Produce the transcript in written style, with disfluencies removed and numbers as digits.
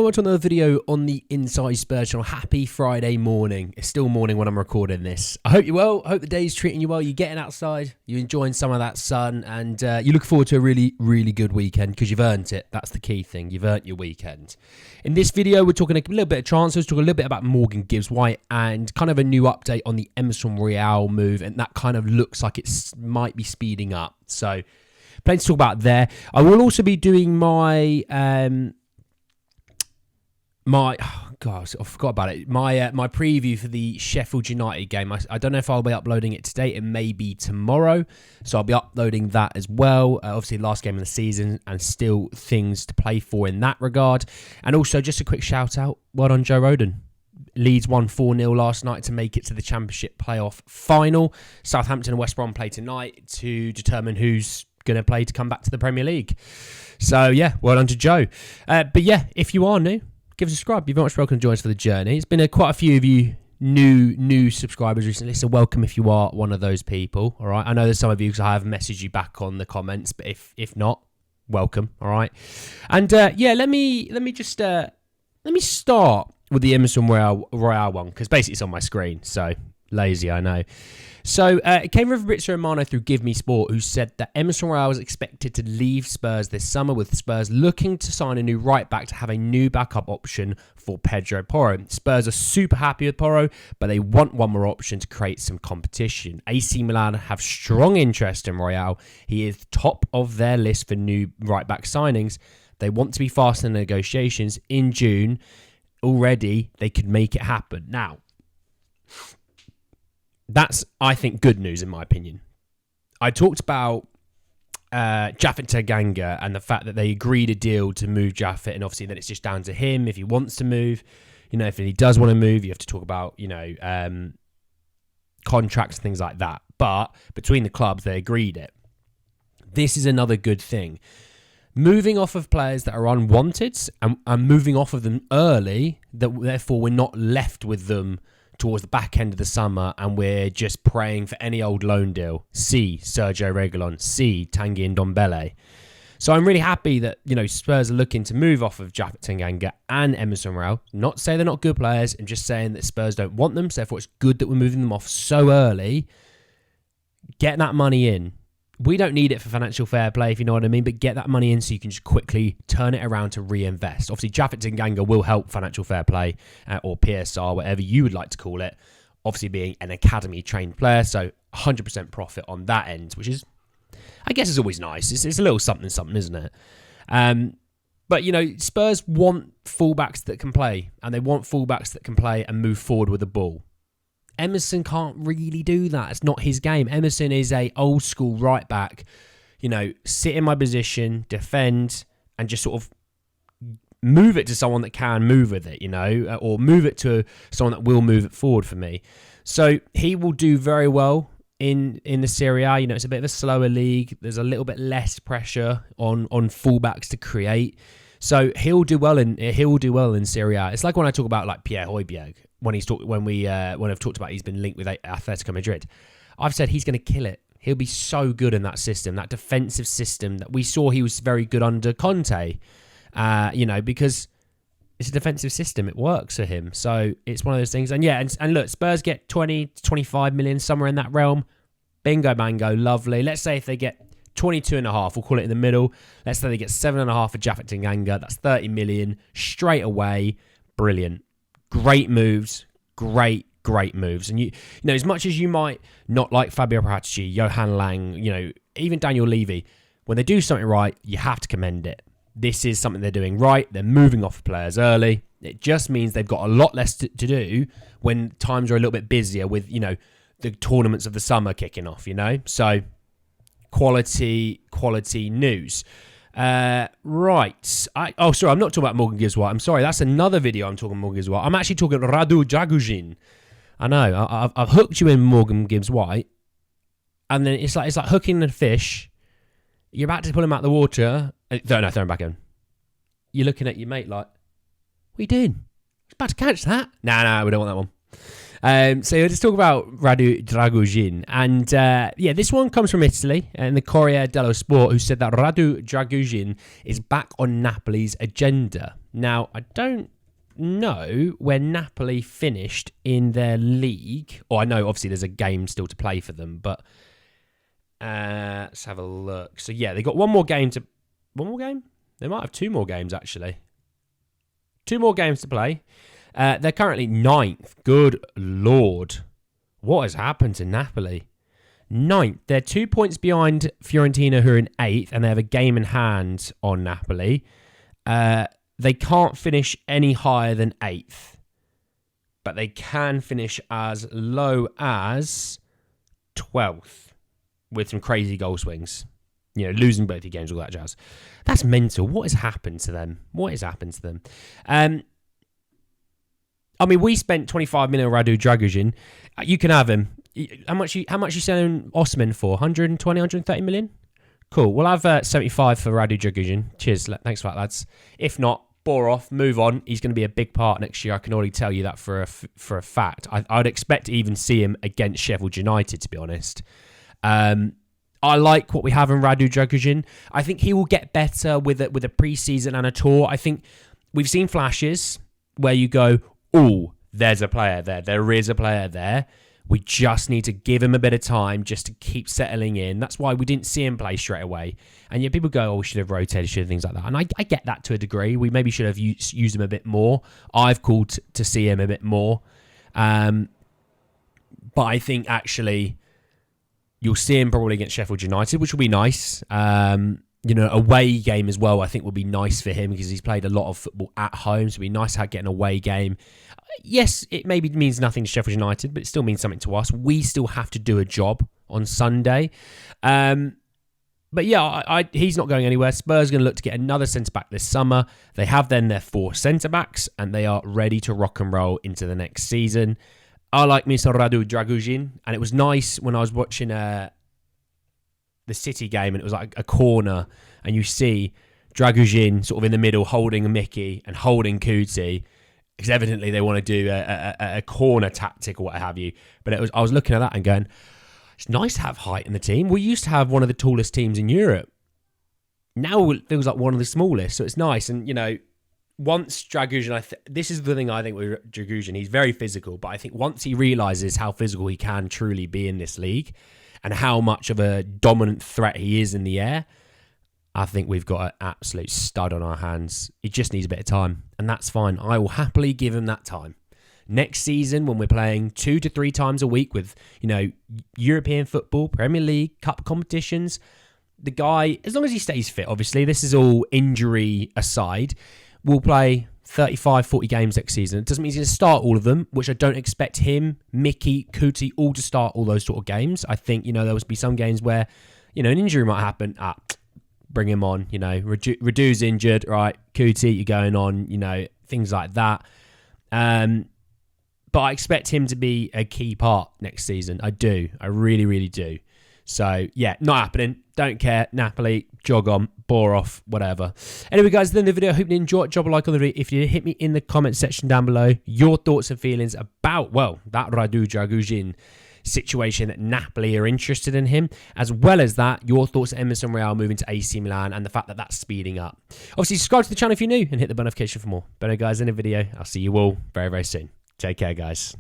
welcome to another video on the Inside Spurs channel. Happy Friday morning. It's still morning when I'm recording this. I hope you're well. I hope the day's treating you well. You're getting outside, you're enjoying some of that sun, and you look forward to a really, really good weekend because you've earned it. That's the key thing. You've earned your weekend. In this video, we're talking a little bit of transfers, talking a little bit about Morgan Gibbs-White, and kind of a new update on the Emerson Royal move, and that kind of looks like it might be speeding up. So, plenty to talk about there. I will also be doing my I forgot about it. My preview for the Sheffield United game. I don't know if I'll be uploading it today. It may be tomorrow, so I'll be uploading that as well. Obviously, last game of the season, and still things to play for in that regard. And also, just a quick shout out. Well done, Joe Rodon. Leeds won 4-0 last night to make it to the Championship playoff final. Southampton and West Brom play tonight to determine who's going to play to come back to the Premier League. So yeah, well done to Joe. But yeah, if you are new, give us a subscribe. You're very much welcome to join us for the journey. It's been quite a few of you new subscribers recently, so welcome if you are one of those people. All right, I know there's some of you because I have messaged you back on the comments, but if not, welcome. All right, and yeah, let me start with the Emerson Royal one because basically it's on my screen. So lazy, I know. So it came from Fabrizio Romano through Give Me Sport, who said that Emerson Royal is expected to leave Spurs this summer, with Spurs looking to sign a new right back to have a new backup option for Pedro Porro. Spurs are super happy with Porro, but they want one more option to create some competition. AC Milan have strong interest in Royal. He is top of their list for new right back signings. They want to be fast in negotiations. In June, already, they could make it happen. Now, that's, I think, good news in my opinion. I talked about Japhet Tanganga and the fact that they agreed a deal to move Japhet, and obviously then it's just down to him if he wants to move. You know, if he does want to move, you have to talk about, you know, contracts and things like that. But between the clubs, they agreed it. This is another good thing. Moving off of players that are unwanted and moving off of them early, that therefore we're not left with them towards the back end of the summer and we're just praying for any old loan deal. See Sergio Reguilon, see Tanguy Ndombele. So I'm really happy that, you know, Spurs are looking to move off of Japhet Tanganga and Emerson Royal. Not say they're not good players, I'm just saying that Spurs don't want them, so therefore it's good that we're moving them off so early. Get that money in. We don't need it for financial fair play, if you know what I mean, but get that money in so you can just quickly turn it around to reinvest. Obviously, Japhet Tanganga will help financial fair play or PSR, whatever you would like to call it, obviously being an academy-trained player, so 100% profit on that end, which is, I guess, is always nice. It's a little something, isn't it? But, you know, Spurs want fullbacks that can play, and they want fullbacks that can play and move forward with the ball. Emerson can't really do that. It's not his game. Emerson is a old school right back, you know, sit in my position, defend, and just sort of move it to someone that can move with it, you know, or move it to someone that will move it forward for me. So he will do very well in the Serie A. You know, it's a bit of a slower league. There's a little bit less pressure on fullbacks to create. So he'll do well in Serie A. It's like when I talk about like Pierre Højbjerg. When I've talked about he's been linked with Atletico Madrid, I've said he's going to kill it. He'll be so good in that system, that defensive system that we saw he was very good under Conte. You know, because it's a defensive system, it works for him. So it's one of those things. And yeah, and look, Spurs get 20 to 25 million, somewhere in that realm. Bingo, bango, lovely. Let's say if they get 22.5, we'll call it in the middle. Let's say they get 7.5 for Japhet Tanganga. That's 30 million straight away. Brilliant. Great moves, great moves. And you know, as much as you might not like Fabio Paratici, Johan Lang, you know, even Daniel Levy, when they do something right, you have to commend it. This is something they're doing right. They're moving off players early. It just means they've got a lot less to do when times are a little bit busier with, you know, the tournaments of the summer kicking off, you know. So quality news. Right. Sorry, I'm not talking about Morgan Gibbs-White. I'm sorry, that's another video I'm talking Morgan Gibbs-White. I'm actually talking Radu Dragusin. I know, I've hooked you in Morgan Gibbs-White, and then it's like hooking a fish. You're about to pull him out of the water. Throw him back in. You're looking at your mate like, what are you doing? He's about to catch that. No, we don't want that one. So let's talk about Radu Dragusin. And this one comes from Italy and the Corriere dello Sport, who said that Radu Dragusin is back on Napoli's agenda. Now, I don't know where Napoli finished in their league. Or I know, obviously, there's a game still to play for them, but let's have a look. So, yeah, they got one more game? They might have two more games, actually. Two more games to play. They're currently 9th. Good Lord. What has happened to Napoli? 9th. They're 2 points behind Fiorentina, who are in 8th, and they have a game in hand on Napoli. They can't finish any higher than 8th. But they can finish as low as 12th with some crazy goal swings. You know, losing both your games, all that jazz. That's mental. What has happened to them? I mean, we spent 25 million on Radu Dragusin. You can have him. How much you selling Osman for? 120, 130 million? Cool. We'll have 75 for Radu Dragusin. Cheers. Thanks for that, lads. If not, bore off, move on. He's going to be a big part next year. I can already tell you that for a fact. I'd expect to even see him against Sheffield United, to be honest. I like what we have in Radu Dragusin. I think he will get better with a pre-season and a tour. I think we've seen flashes where you go, oh, there's a player there. There is a player there. We just need to give him a bit of time just to keep settling in. That's why we didn't see him play straight away. And yet people go, oh, we should have rotated, should have things like that. And I get that to a degree. We maybe should have used him a bit more. I've called to see him a bit more. But I think actually you'll see him probably against Sheffield United, which will be nice. Away game as well, I think would be nice for him because he's played a lot of football at home. So it'd be nice to get an away game. Yes, it maybe means nothing to Sheffield United, but it still means something to us. We still have to do a job on Sunday. But yeah, he's not going anywhere. Spurs are going to look to get another centre-back this summer. They have then their 4 centre-backs, and they are ready to rock and roll into the next season. I like Mr. Radu Dragusin, and it was nice when I was watching the City game, and it was like a corner, and you see Dragusin sort of in the middle holding Mickey and holding Kuti, because evidently they want to do a corner tactic or what have you. But I was looking at that and going, it's nice to have height in the team. We used to have one of the tallest teams in Europe. Now it feels like one of the smallest, so it's nice. And, once Dragusin, this is the thing I think with Dragusin, he's very physical, but I think once he realises how physical he can truly be in this league and how much of a dominant threat he is in the air, I think we've got an absolute stud on our hands. He just needs a bit of time, and that's fine. I will happily give him that time. Next season, when we're playing 2 to 3 times a week with, European football, Premier League, cup competitions, the guy, as long as he stays fit, obviously, this is all injury aside, will play 35, 40 games next season. It doesn't mean he's going to start all of them, which I don't expect him, Mickey, Kuti, all to start all those sort of games. I think, there will be some games where, an injury might happen. Bring him on, Radu's injured, right? Kuti, you're going on, things like that. But I expect him to be a key part next season. I do. I really, really do. So, yeah, not happening. Don't care. Napoli, jog on, bore off, whatever. Anyway, guys, at the end of the video, I hope you enjoyed. Drop a like on the video. If you did, hit me in the comment section down below your thoughts and feelings about, that Radu Dragusin situation that Napoli are interested in him, as well as that, your thoughts on Emerson Royal moving to AC Milan and the fact that that's speeding up. Obviously, subscribe to the channel if you're new and hit the bell notification for more. But anyway, guys, in the video, I'll see you all very, very soon. Take care, guys.